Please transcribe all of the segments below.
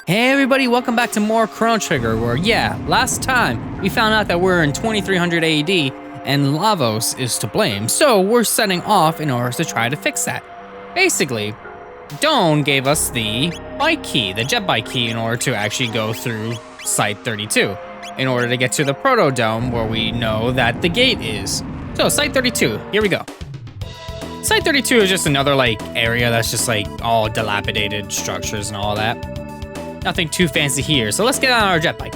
Hey everybody, welcome back to more Chrono Trigger, where last time we found out that we're in 2300 AD and Lavos is to blame, so we're setting off in order to try to fix that. Basically, Doan gave us the bike key, the jet bike key, in order to actually go through Site 32, in order to get to the Proto Dome where we know that the gate is. So Site 32, here we go. Site 32 is just another area that's just all dilapidated structures and all that. Nothing too fancy here, so let's get on our jet bike.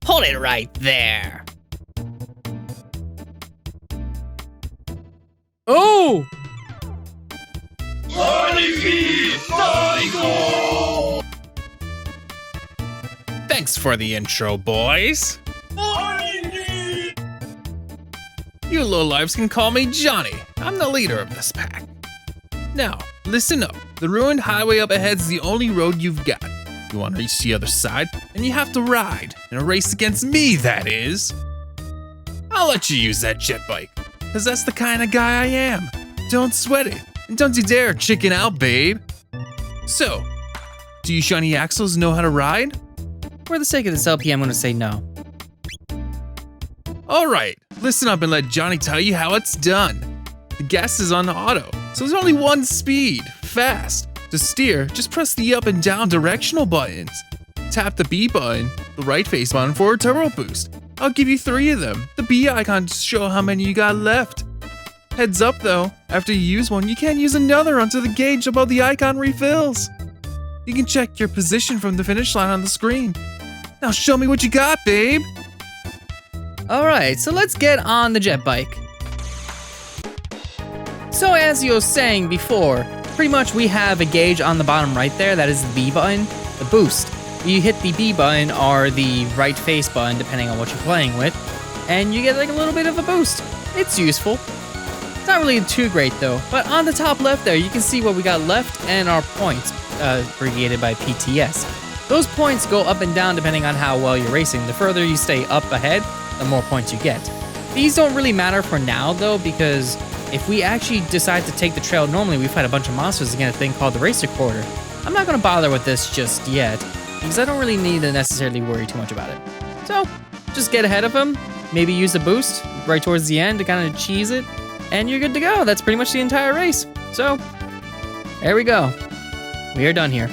Hold it right there. Oh! Thanks for the intro, boys. You lowlifes can call me Johnny. I'm the leader of this pack. Now, listen up. The ruined highway up ahead's the only road you've got. You want to reach the other side, and you have to ride. In a race against me, that is. I'll let you use that jet bike, because that's the kind of guy I am. Don't sweat it, and don't you dare chicken out, babe. So, do you shiny axles know how to ride? For the sake of this LP, I'm gonna say no. Alright, listen up and let Johnny tell you how it's done. The gas is on auto, so there's only one speed, fast. To steer, just press the up and down directional buttons. Tap the B button, the right face button for a turbo boost. I'll give you 3 of them, the B icon to show how many you got left. Heads up though, after you use one, you can't use another until the gauge above the icon refills. You can check your position from the finish line on the screen. Now show me what you got, babe. Alright, so let's get on the jet bike. So as you were saying before, pretty much we have a gauge on the bottom right there, that is the B button, the boost. You hit the B button or the right face button, depending on what you're playing with, and you get a little bit of a boost. It's useful. It's not really too great though, but on the top left there, you can see what we got left and our points, abbreviated by PTS. Those points go up and down depending on how well you're racing. The further you stay up ahead, the more points you get. These don't really matter for now though, because if we actually decide to take the trail normally, we fight a bunch of monsters and get a thing called the Race Recorder. I'm not gonna bother with this just yet, because I don't really need to necessarily worry too much about it. So, just get ahead of him, maybe use a boost right towards the end to kind of cheese it, and you're good to go. That's pretty much the entire race. So, there we go. We are done here.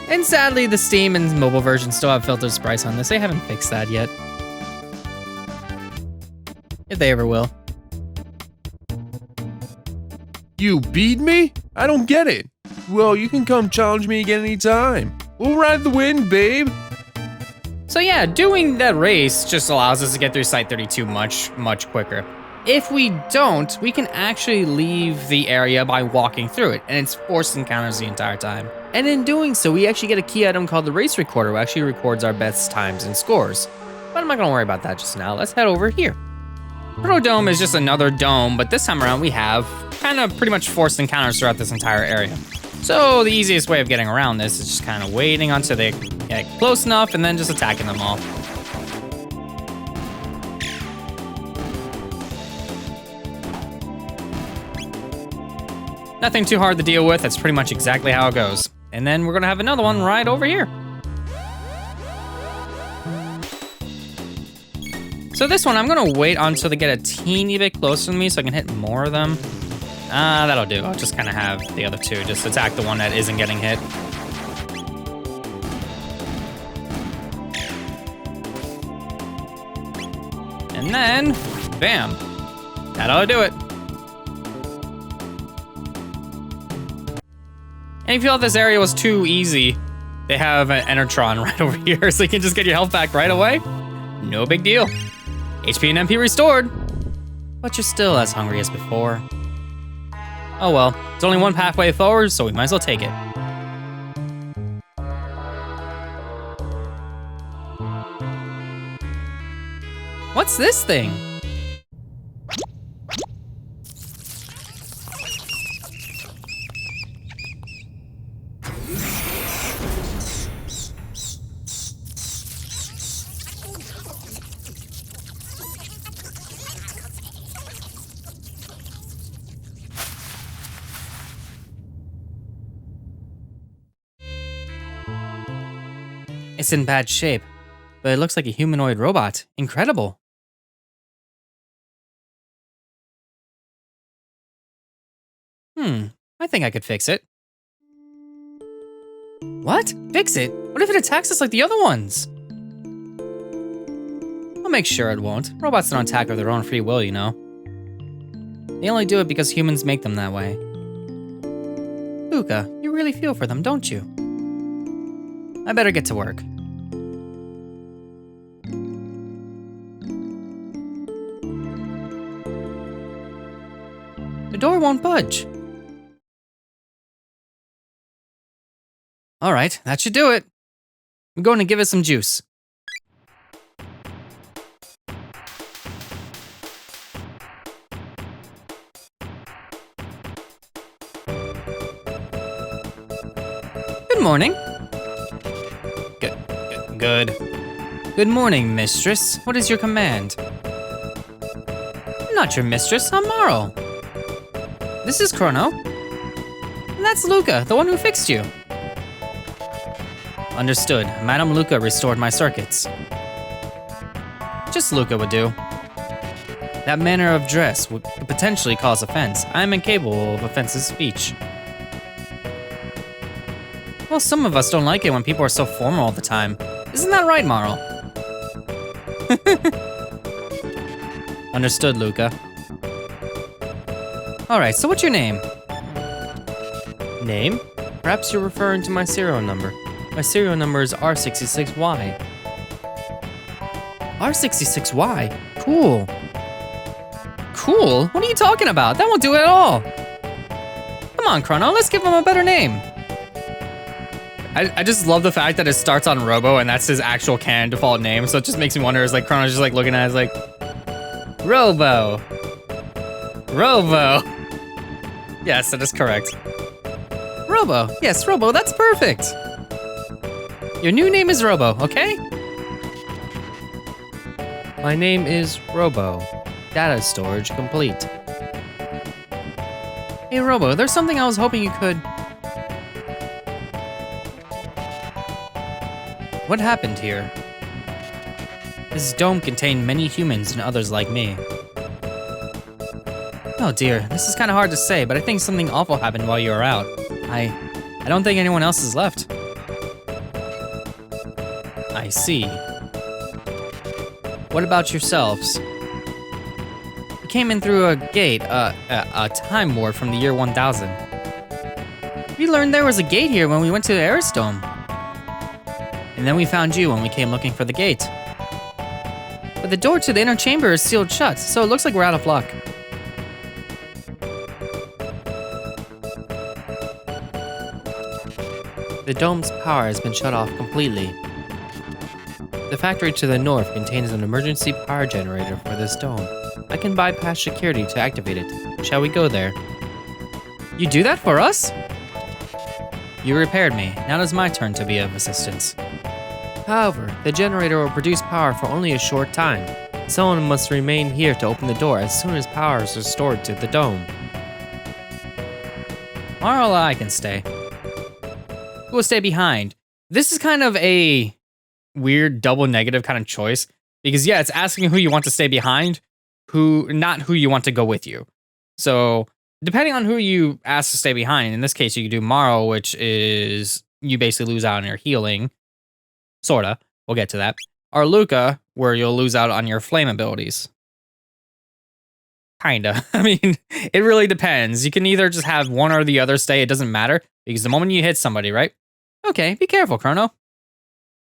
And sadly, the Steam and mobile version still have filtered sprites on this. They haven't fixed that yet. If they ever will. You beat me? I don't get it. Well, you can come challenge me again anytime. We'll ride the wind, babe. So yeah, doing that race just allows us to get through Site 32 much quicker. If we don't, we can actually leave the area by walking through it, and it's forced encounters the entire time. And in doing so, we actually get a key item called the Race Recorder, which actually records our best times and scores. But I'm not gonna worry about that just now. Let's head over here. Proto Dome is just another dome, but this time around we have kind of pretty much forced encounters throughout this entire area. So the easiest way of getting around this is just kind of waiting until they get close enough and then just attacking them all. Nothing too hard to deal with, that's pretty much exactly how it goes. And then we're gonna have another one right over here. So this one, I'm gonna wait until they get a teeny bit closer to me so I can hit more of them. That'll do. I'll just kind of have the other two just attack the one that isn't getting hit. And then, bam. That ought to do it. And if you thought this area was too easy, they have an Enertron right over here, so you can just get your health back right away. No big deal. HP and MP restored, but you're still as hungry as before. Oh well, there's only one pathway forward, so we might as well take it. What's this thing? It's in bad shape, but it looks like a humanoid robot. Incredible. I think I could fix it. What? Fix it? What if it attacks us like the other ones? I'll make sure it won't. Robots don't attack of their own free will, you know. They only do it because humans make them that way. Luca, you really feel for them, don't you? I better get to work. The door won't budge. All right, that should do it. I'm going to give it some juice. Good morning. Good. Good morning, mistress. What is your command? I'm not your mistress, I'm Marl. This is Chrono. And that's Luca, the one who fixed you. Understood. Madame Luca restored my circuits. Just Luca would do. That manner of dress would potentially cause offense. I am incapable of offensive speech. Well, some of us don't like it when people are so formal all the time. Isn't that right, Marl? Understood, Luca. Alright, so what's your name? Name? Perhaps you're referring to my serial number. My serial number is R66Y. R66Y? Cool. Cool? What are you talking about? That won't do it at all. Come on, Chrono, let's give him a better name. I just love the fact that it starts on Robo and that's his actual canon default name, so it just makes me wonder, is like Chrono's just like looking at it, like, Robo. Robo. Yes, that is correct. Robo. Yes, Robo, that's perfect. Your new name is Robo, okay? My name is Robo. Data storage complete. Hey, Robo, there's something I was hoping you could... What happened here? This dome contained many humans and others like me. Oh dear, this is kind of hard to say, but I think something awful happened while you were out. I don't think anyone else is left. I see. What about yourselves? You came in through a gate, a time warp from the year 1000. We learned there was a gate here when we went to the Eris Dome. And then we found you when we came looking for the gate. But the door to the inner chamber is sealed shut, so it looks like we're out of luck. The dome's power has been shut off completely. The factory to the north contains an emergency power generator for this dome. I can bypass security to activate it. Shall we go there? You do that for us? You repaired me. Now it's my turn to be of assistance. However, the generator will produce power for only a short time. Someone must remain here to open the door as soon as power is restored to the dome. Marl, I can stay. Who will stay behind? This is kind of a weird double negative kind of choice, because yeah, it's asking who you want to stay behind, not who you want to go with you. So depending on who you ask to stay behind, in this case you could do Marl, which is you basically lose out on your healing, sorta, we'll get to that, or Luca, where you'll lose out on your flame abilities. Kinda. I mean, it really depends. You can either just have one or the other stay, it doesn't matter, because the moment you hit somebody, right? Okay, be careful, Chrono.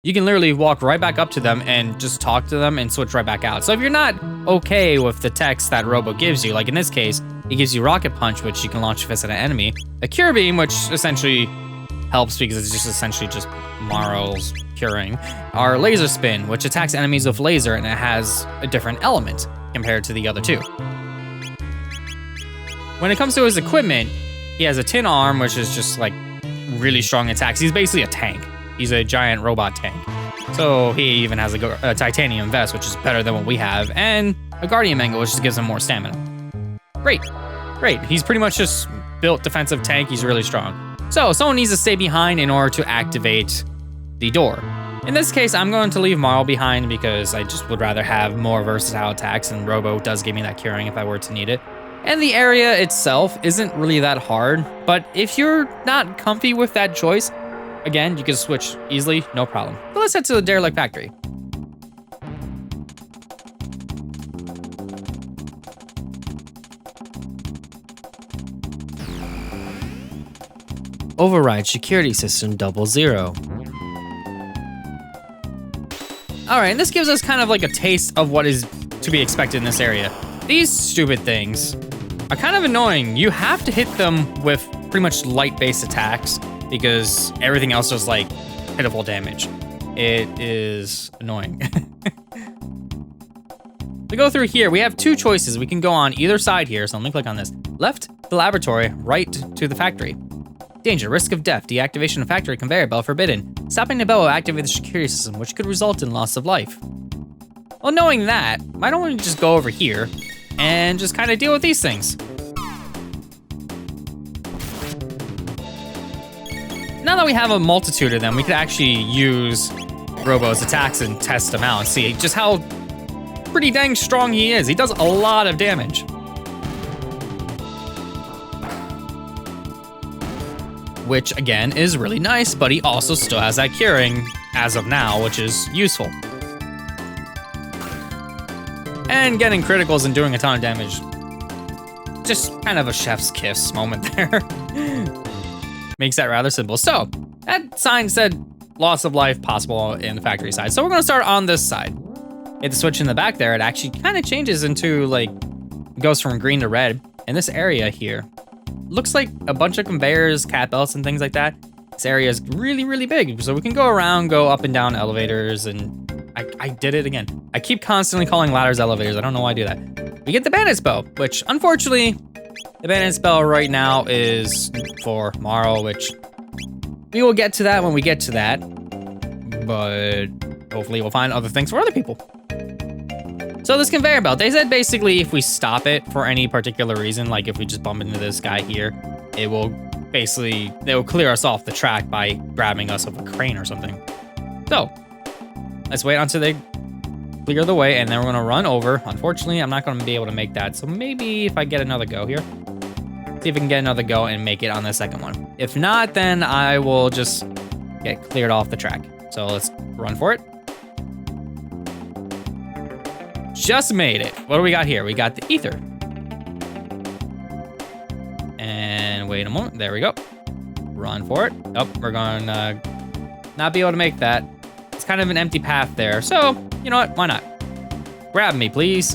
You can literally walk right back up to them and just talk to them and switch right back out. So if you're not okay with the text that Robo gives you, like in this case, he gives you Rocket Punch, which you can launch a fist at an enemy, a Cure Beam, which essentially helps because it's just essentially just Marl's curing, or Laser Spin, which attacks enemies with laser and it has a different element compared to the other two. When it comes to his equipment, he has a tin arm, which is just like really strong attacks. He's basically a tank. He's a giant robot tank. So he even has a titanium vest, which is better than what we have, and a guardian mangle, which just gives him more stamina. Great, great. He's pretty much just built defensive tank. He's really strong. So someone needs to stay behind in order to activate the door. In this case, I'm going to leave Marl behind because I just would rather have more versatile attacks, and Robo does give me that curing if I were to need it. And the area itself isn't really that hard, but if you're not comfy with that choice, again, you can switch easily, no problem. But let's head to the Derelict Factory. Override security system 00. All right, and this gives us kind of like a taste of what is to be expected in this area. These stupid things are kind of annoying. You have to hit them with pretty much light-based attacks because everything else is like pitiful damage. It is annoying. To go through here, we have two choices. We can go on either side here, so let me click on this. Left, the laboratory, right to the factory. Danger, risk of death, deactivation of factory conveyor belt forbidden. Stopping the bell will activate the security system, which could result in loss of life. Well, knowing that, I don't want to just go over here and just kind of deal with these things. Now that we have a multitude of them, we could actually use Robo's attacks and test them out and see just how pretty dang strong he is. He does a lot of damage. Which again is really nice, but he also still has that curing as of now, which is useful. And getting criticals and doing a ton of damage. Just kind of a chef's kiss moment there. Makes that rather simple. So, that sign said loss of life possible in the factory side. So we're gonna start on this side. Hit the switch in the back there, it actually kind of changes into like, goes from green to red. In this area here, looks like a bunch of conveyors, cat belts, and things like that. This area is really, really big. So we can go around, go up and down elevators, and I did it again. I keep constantly calling ladders elevators. I don't know why I do that. We get the bandit spell, which unfortunately, the bandit spell right now is for Marl, which we will get to that when we get to that. But hopefully we'll find other things for other people. So this conveyor belt, they said basically if we stop it for any particular reason, like if we just bump into this guy here, it will basically, they will clear us off the track by grabbing us with a crane or something. So let's wait until they clear the way and then we're gonna run over. Unfortunately, I'm not gonna be able to make that. So maybe if I get another go here, see if we can get another go and make it on the second one. If not, then I will just get cleared off the track. So let's run for it. Just made it. What do we got here? We got the ether. And wait a moment. There we go. Run for it. Oh, we're gonna not be able to make that. It's kind of an empty path there. So, you know what? Why not? Grab me, please.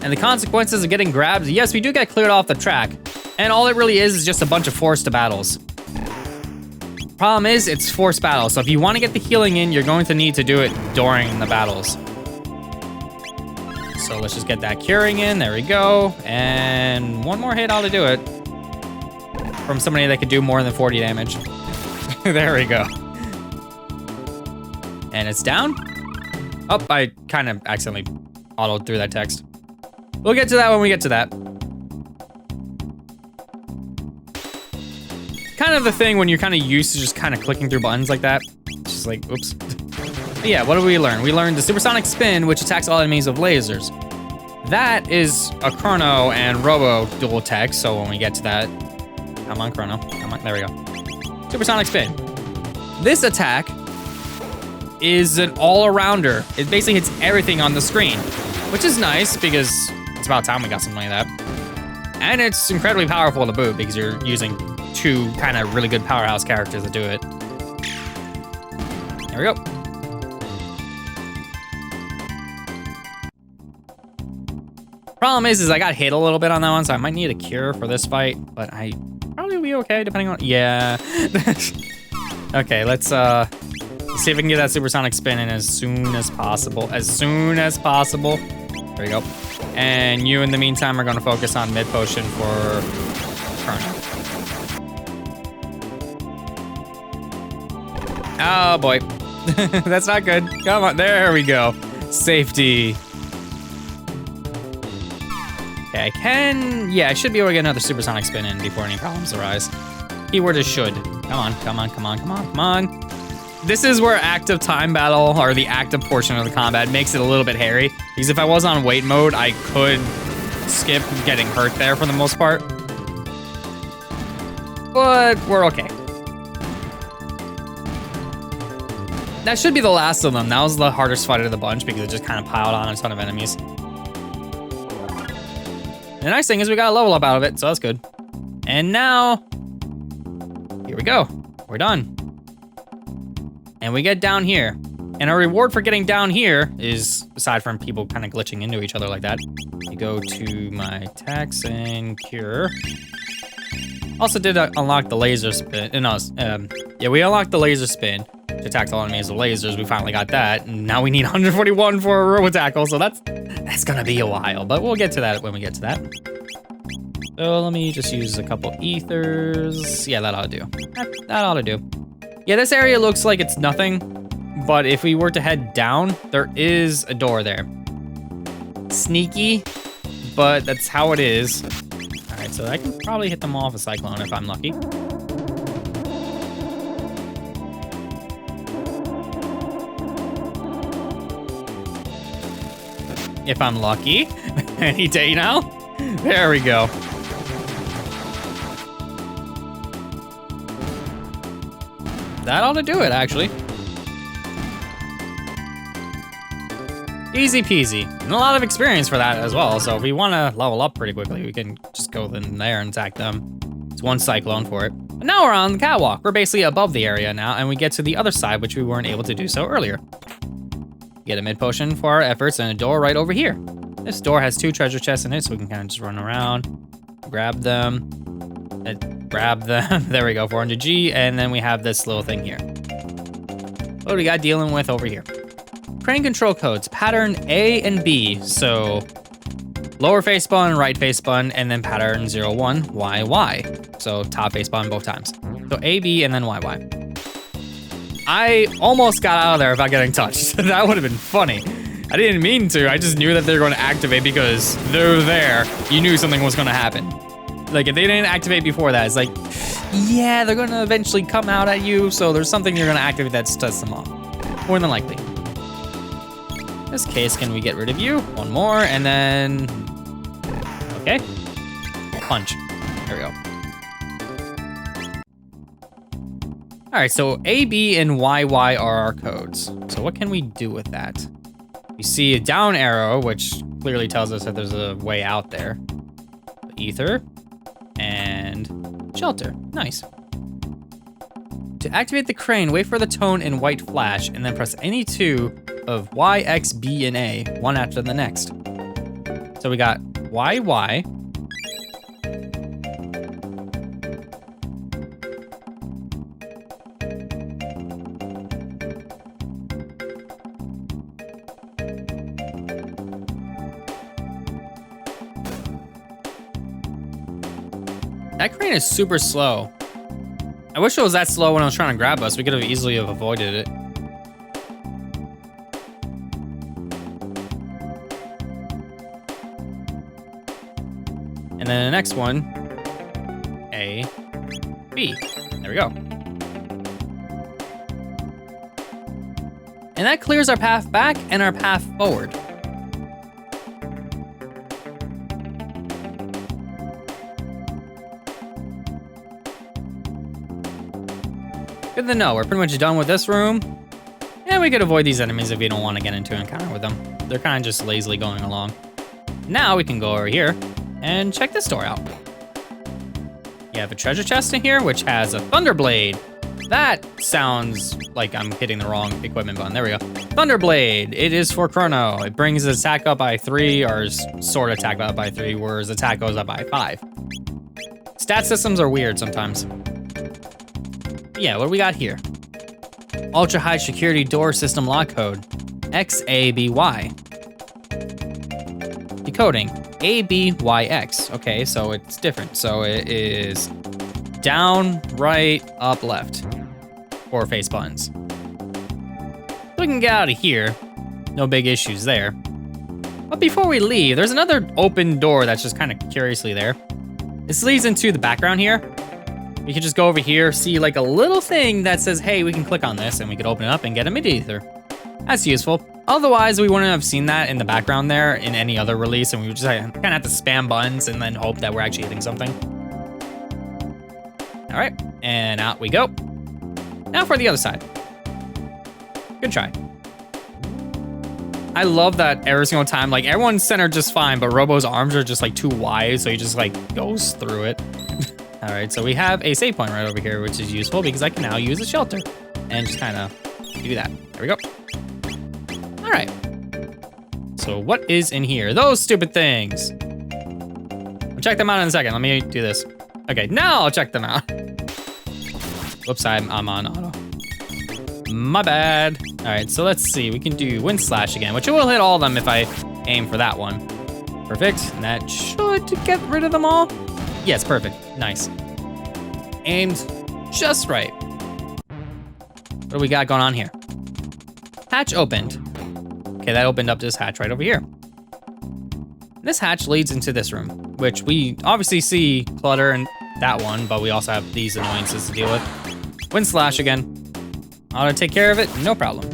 And the consequences of getting grabbed, yes, we do get cleared off the track. And all it really is just a bunch of forced battles. Problem is, it's forced battle, so if you want to get the healing in, you're going to need to do it during the battles. So let's just get that curing in, there we go. And one more hit ought to do it. From somebody that could do more than 40 damage. There we go. And it's down. Oh, I kind of accidentally autoed through that text. We'll get to that when we get to that. Kind of the thing when you're kind of used to just kind of clicking through buttons like that. It's just like, oops. But yeah, what did we learn? We learned the Supersonic Spin, which attacks all enemies with lasers. That is a Chrono and Robo dual tech, so when we get to that, come on Chrono, come on, there we go. Supersonic Spin. This attack is an all-arounder. It basically hits everything on the screen, which is nice because it's about time we got something like that. And it's incredibly powerful to boot because you're using two kind of really good powerhouse characters that do it. There we go. Problem is I got hit a little bit on that one, so I might need a cure for this fight, but I probably will be okay depending on, yeah. Okay, let's see if we can get that Supersonic Spin in as soon as possible. As soon as possible. There we go. And you, in the meantime, are gonna focus on mid potion for Chrono. Oh boy, that's not good. Come on, there we go. Safety. Okay, I can... Yeah, I should be able to get another Supersonic Spin in before any problems arise. Keyword is should. Come on, come on, come on, come on, come on. This is where active time battle, or the active portion of the combat, makes it a little bit hairy. Because if I was on wait mode, I could skip getting hurt there for the most part. But we're okay. That should be the last of them. That was the hardest fight of the bunch because it just kind of piled on a ton of enemies. The nice thing is we got a level up out of it, so that's good. And now, here we go. We're done. And we get down here. And our reward for getting down here is, aside from people kind of glitching into each other like that, you go to my attacks and cure. Also did unlock the laser spin. Yeah, we unlocked the laser spin to attack all enemies with lasers. We finally got that. And now we need 141 for a Robo tackle, so that's gonna be a while, but we'll get to that when we get to that. So let me just use a couple ethers. Yeah, that ought to do. That ought to do. Yeah, this area looks like it's nothing, but if we were to head down, there is a door there. Sneaky, but that's how it is. All right, so I can probably hit them all with a cyclone if I'm lucky. If I'm lucky. Any day now. There we go. That ought to do it, actually. Easy peasy. And a lot of experience for that as well. So if we want to level up pretty quickly, we can just go in there and attack them. It's one cyclone for it. But now we're on the catwalk. We're basically above the area now, and we get to the other side, which we weren't able to do so earlier. Get a mid potion for our efforts and a door right over here. This door has 2 treasure chests in it, so we can kind of just run around, grab them, There we go, 400G, and then we have this little thing here. What do we got dealing with over here? Crane control codes, pattern A and B. So lower face button, right face button, and then pattern 01, YY. So top face button both times. So A, B, and then YY. I almost got out of there without getting touched. That would have been funny. I didn't mean to. I just knew that they were going to activate because they're there. You knew something was going to happen. Like, if they didn't activate before that, it's like, yeah, they're going to eventually come out at you, so there's something you're going to activate that sets them off. More than likely. In this case, can we get rid of you? One more, and then... Okay. Punch. There we go. All right, so A, B, and YY are our codes. So what can we do with that? You see a down arrow, which clearly tells us that there's a way out there. Ether and shelter. Nice. To activate the crane, wait for the tone in white flash, and then press any 2 of Y, X, B, and A, one after the next. So we got YY. That crane is super slow. I wish it was that slow when I was trying to grab us. We could have easily have avoided it. And then the next one, A, B. There we go. And that clears our path back and our path forward. Good to know, we're pretty much done with this room. And we could avoid these enemies if we don't want to get into an encounter with them. They're kind of just lazily going along. Now we can go over here and check this door out. You have a treasure chest in here, which has a Thunderblade. That sounds like I'm hitting the wrong equipment button. There we go. Thunderblade, it is for Chrono. It brings his attack up by 3, or sword attack up by 3, whereas attack goes up by 5. Stat systems are weird sometimes. Yeah, what do we got here? Ultra high security door system lock code, XABY. Decoding, ABYX. Okay, so it's different. So it is down, right, up, left. 4 face buttons. So we can get out of here. No big issues there. But before we leave, there's another open door that's just kind of curiously there. This leads into the background here. We can just go over here, see like a little thing that says, hey, we can click on this and we could open it up and get a MIDI ether. That's useful. Otherwise, we wouldn't have seen that in the background there in any other release, and we would just kind of have to spam buttons and then hope that we're actually hitting something. All right, and out we go. Now for the other side. Good try. I love that every single time, like everyone's centered just fine, but Robo's arms are just like too wide, so he just like goes through it. All right, so we have a save point right over here, which is useful because I can now use a shelter and just kind of do that. There we go. All right. So what is in here? Those stupid things. I'll check them out in a second. Let me do this. Okay, now I'll check them out. Whoops, I'm on auto. My bad. All right, so let's see. We can do Wind Slash again, which will hit all of them if I aim for that one. Perfect. And that should get rid of them all. Yes, perfect. Nice. Aimed just right. What do we got going on here? Hatch opened. Okay, that opened up this hatch right over here. This hatch leads into this room, which we obviously see clutter in that one, but we also have these annoyances to deal with. Wind Slash again. Ought to take care of it, no problem.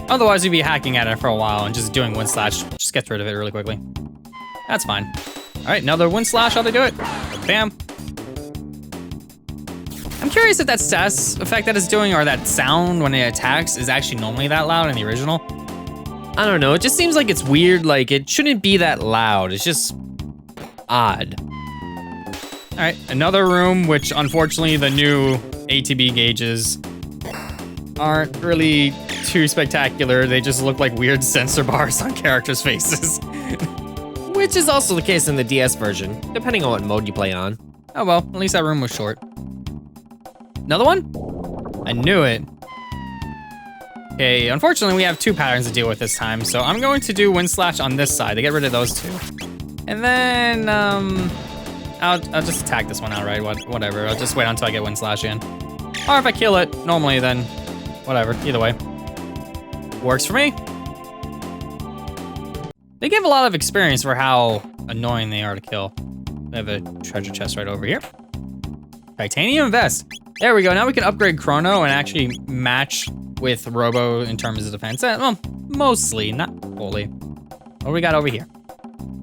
Otherwise, we'd be hacking at it for a while and just doing Wind Slash just gets rid of it really quickly. That's fine. All right, another Wind Slash, how they do it. Bam. I'm curious if that status effect that it's doing or that sound when it attacks is actually normally that loud in the original. I don't know, it just seems like it's weird, like it shouldn't be that loud. It's just odd. All right, another room, which unfortunately the new ATB gauges aren't really too spectacular. They just look like weird sensor bars on characters' faces. Which is also the case in the DS version, depending on what mode you play on. Oh well, at least that room was short. Another one? I knew it. Okay, unfortunately we have two patterns to deal with this time, so I'm going to do Wind Slash on this side to get rid of those two. And then, I'll just attack this one outright, whatever. I'll just wait until I get Wind Slash in. Or if I kill it normally, then whatever, either way. Works for me. They give a lot of experience for how annoying they are to kill. We have a treasure chest right over here. Titanium vest. There we go. Now we can upgrade Chrono and actually match with Robo in terms of defense. Well, mostly, not fully. What do we got over here?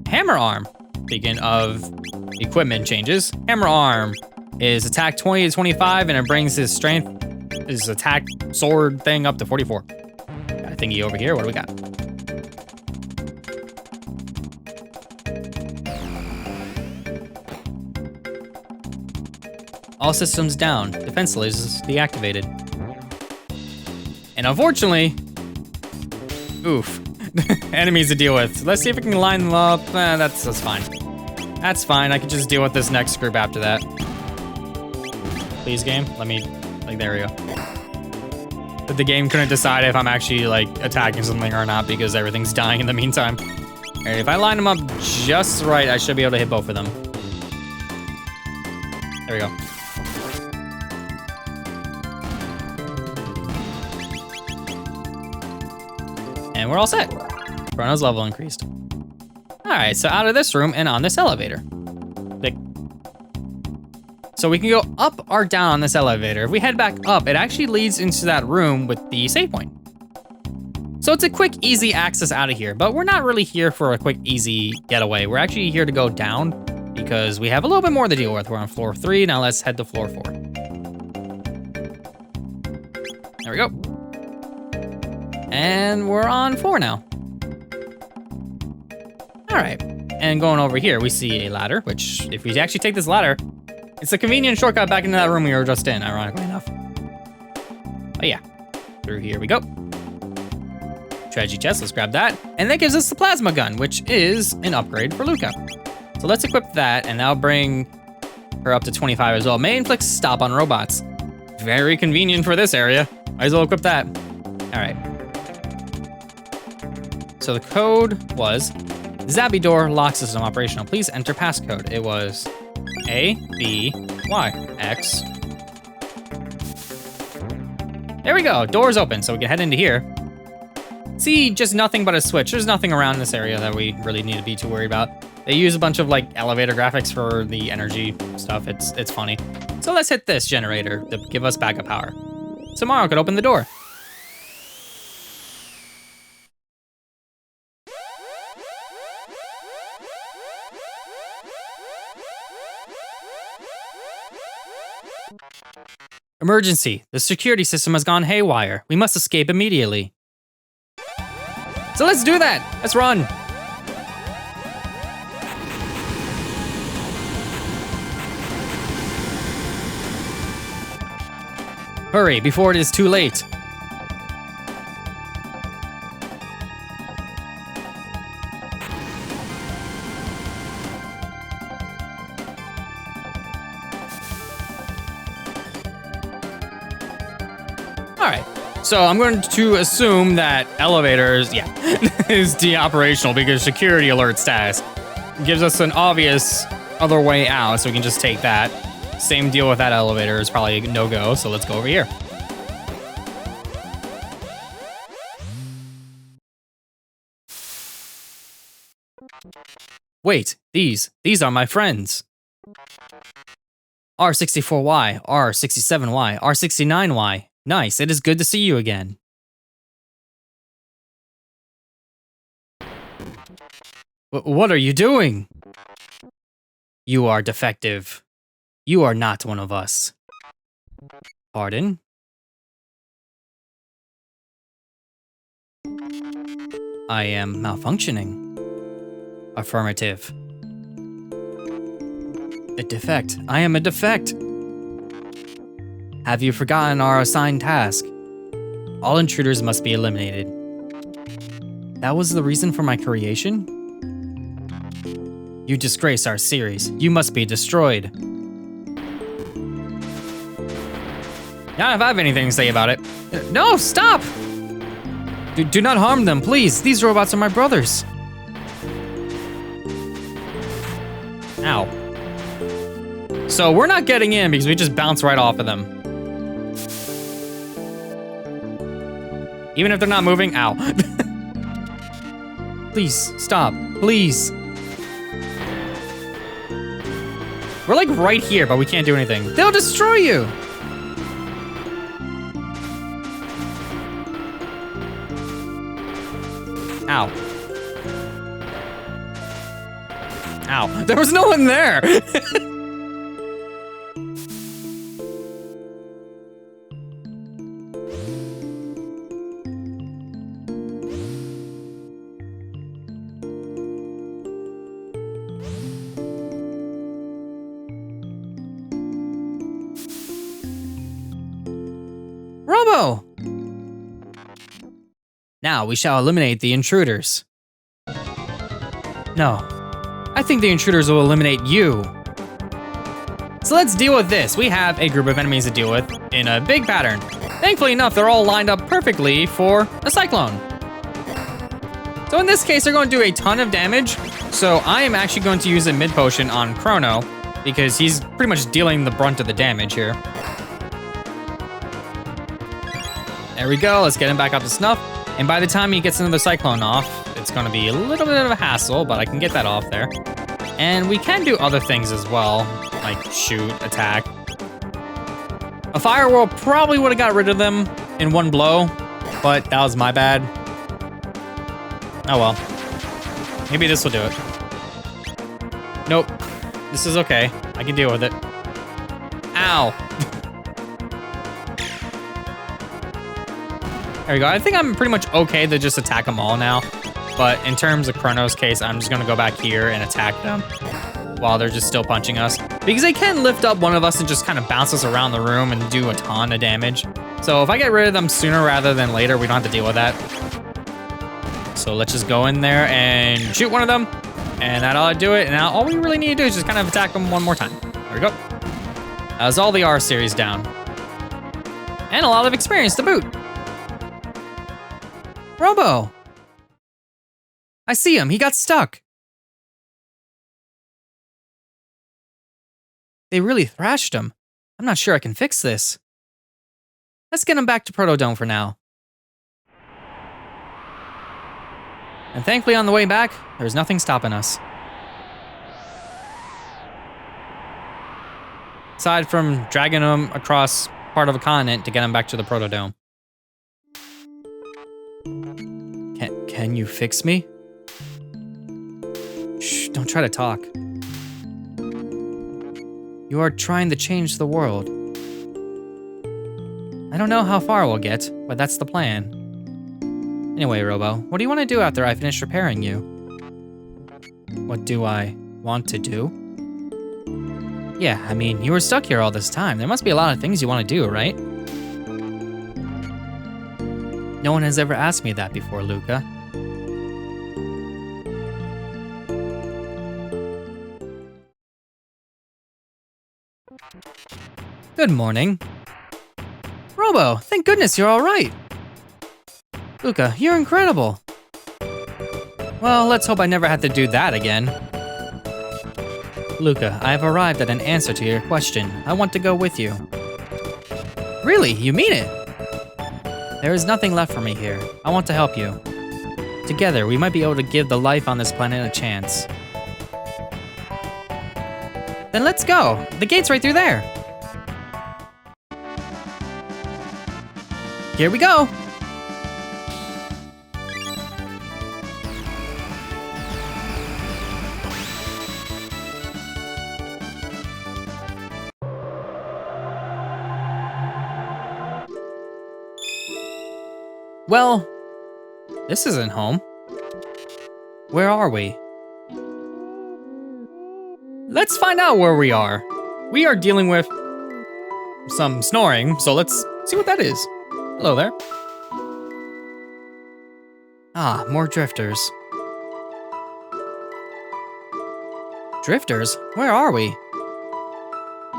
Hammer arm. Speaking of equipment changes, hammer arm is attack 20 to 25 and it brings his strength, his attack sword thing up to 44. Got a thingy over here. What do we got? All systems down. Defense lasers deactivated. And unfortunately, oof, enemies to deal with. Let's see if we can line them up. That's fine. That's fine. I can just deal with this next group after that. Please, game. Let me, like, there we go. But the game couldn't decide if I'm actually, like, attacking something or not because everything's dying in the meantime. All right, if I line them up just right, I should be able to hit both of them. There we go. And we're all set. Chrono's level increased. All right, so out of this room and on this elevator. Click. So we can go up or down on this elevator. If we head back up, it actually leads into that room with the save point. So it's a quick, easy access out of here, but we're not really here for a quick, easy getaway. We're actually here to go down because we have a little bit more to deal with. We're on floor 3, now let's head to floor 4. There we go. And we're on 4 now. All right, and going over here, we see a ladder, which if we actually take this ladder, it's a convenient shortcut back into that room we were just in, ironically enough. Oh yeah, through here we go. Treasure chest, let's grab that. And that gives us the plasma gun, which is an upgrade for Luca. So let's equip that, and that'll bring her up to 25 as well. May inflict stop on robots. Very convenient for this area. Might as well equip that. All right. So the code was Zabby door lock system operational. Please enter passcode. It was A, B, Y, X. There we go. Door's open, so we can head into here. see just nothing but a switch. There's nothing around this area that we really need to be too worried about. They use a bunch of like elevator graphics for the energy stuff. It's funny. So let's hit this generator to give us backup power. So Mario could open the door. Emergency. The security system has gone haywire. We must escape immediately. So let's do that. Let's run. Hurry before it is too late. Alright, so I'm going to assume that elevators, is de-operational because security alert status gives us an obvious other way out, so we can just take that. Same deal with that elevator is probably a no-go, so let's go over here. Wait, these are my friends. R64Y, R67Y, R69Y. Nice, it is good to see you again. What are you doing? You are defective. You are not one of us. Pardon? I am malfunctioning. Affirmative. A defect. I am a defect. Have you forgotten our assigned task? All intruders must be eliminated. That was the reason for my creation? You disgrace our series. You must be destroyed. Not if I have anything to say about it. No, stop! Do not harm them, please. These robots are my brothers. Ow. So we're not getting in because we just bounce right off of them. Even if they're not moving, ow. Please, stop, please. We're like right here, but we can't do anything. They'll destroy you. Ow. Ow, there was no one there. Robo! Now we shall eliminate the intruders. No, I think the intruders will eliminate you. So let's deal with this. We have a group of enemies to deal with in a big pattern. Thankfully enough, they're all lined up perfectly for a cyclone. So in this case, they're going to do a ton of damage. So I am actually going to use a mid potion on Chrono because he's pretty much dealing the brunt of the damage here. There we go, let's get him back up to snuff. And by the time he gets another cyclone off, it's gonna be a little bit of a hassle, but I can get that off there. And we can do other things as well, like shoot, attack. A fire whirl probably would have got rid of them in one blow, but that was my bad. Oh well, maybe this will do it. Nope, this is okay, I can deal with it. Ow. There we go. I think I'm pretty much okay to just attack them all now. But in terms of Chrono's case, I'm just gonna go back here and attack them while they're just still punching us. Because they can lift up one of us and just kind of bounce us around the room and do a ton of damage. So if I get rid of them sooner rather than later, we don't have to deal with that. So let's just go in there and shoot one of them. And that ought to do it. And now all we really need to do is just kind of attack them one more time. There we go. That's all the R series down. And a lot of experience to boot. Robo! I see him, he got stuck. They really thrashed him. I'm not sure I can fix this. Let's get him back to Protodome for now. And thankfully on the way back, there's nothing stopping us. Aside from dragging them across part of a continent to get them back to the Protodome. Can you fix me? Shh, don't try to talk. You are trying to change the world. I don't know how far we'll get, but that's the plan. Anyway, Robo, what do you want to do after I finish repairing you? What do I want to do? Yeah, I mean, you were stuck here all this time. There must be a lot of things you want to do, right? No one has ever asked me that before, Luca. Good morning. Robo, thank goodness you're all right. Luca, you're incredible. Well, let's hope I never have to do that again. Luca, I have arrived at an answer to your question. I want to go with you. Really? You mean it? There is nothing left for me here. I want to help you. Together, we might be able to give the life on this planet a chance. Then let's go. The gate's right through there. Here we go. Well, this isn't home. Where are we? Let's find out where we are. We are dealing with some snoring, so let's see what that is. Hello there. Ah, more drifters. Drifters? Where are we?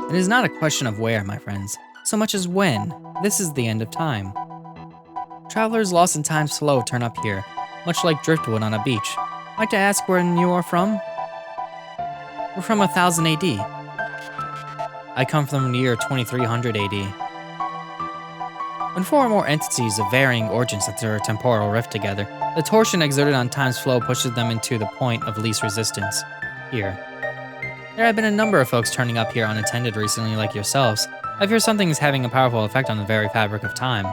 It is not a question of where, my friends, so much as when. This is the end of time. Travelers lost in time slow turn up here, much like driftwood on a beach. Like to ask where you are from? We're from 1000 AD. I come from the year 2300 AD. When four or more entities of varying origins enter a temporal rift together, the torsion exerted on time's flow pushes them into the point of least resistance, here. There have been a number of folks turning up here unattended recently like yourselves. I fear something is having a powerful effect on the very fabric of time.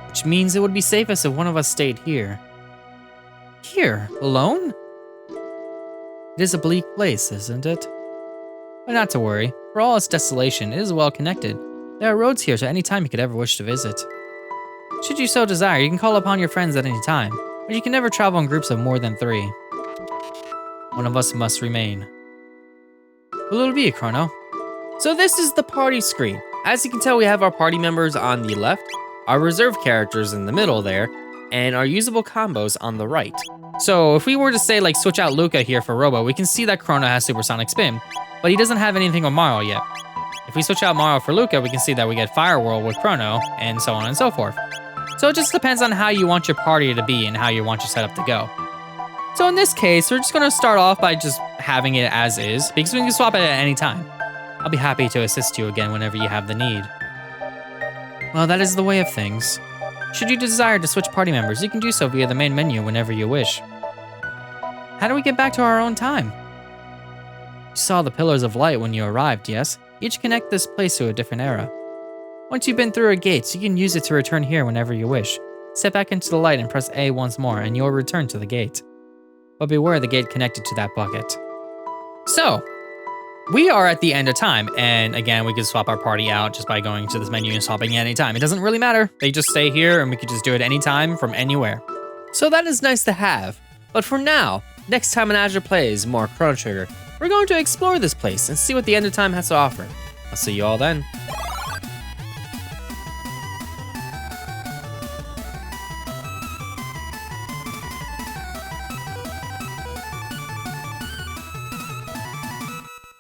Which means it would be safest if one of us stayed here. Here? Alone? It is a bleak place, isn't it? But not to worry. For all its desolation, it is well connected. There are roads here to any time you could ever wish to visit. Should you so desire, you can call upon your friends at any time, but you can never travel in groups of more than 3. One of us must remain. Who will it be, Chrono? So this is the party screen. As you can tell, we have our party members on the left, our reserve characters in the middle there, and our usable combos on the right. So if we were to say like switch out Luca here for Robo, we can see that Chrono has Supersonic Spin, but he doesn't have anything with Mario yet. If we switch out Mario for Luca, we can see that we get Fire World with Chrono, and so on and so forth. So it just depends on how you want your party to be and how you want your setup to go. So in this case, we're just gonna start off by just having it as is, because we can swap it at any time. I'll be happy to assist you again whenever you have the need. Well, that is the way of things. Should you desire to switch party members, you can do so via the main menu whenever you wish. How do we get back to our own time? You saw the pillars of light when you arrived, yes? Each connect this place to a different era. Once you've been through a gate, you can use it to return here whenever you wish. Step back into the light and press A once more, and you'll return to the gate. But beware the gate connected to that bucket. So, we are at the end of time, and again, we can swap our party out just by going to this menu and swapping at any time. It doesn't really matter. They just stay here, and we can just do it anytime from anywhere. So that is nice to have. But for now, next time on Azure Plays more Chrono Trigger, we're going to explore this place and see what the end of time has to offer. I'll see you all then.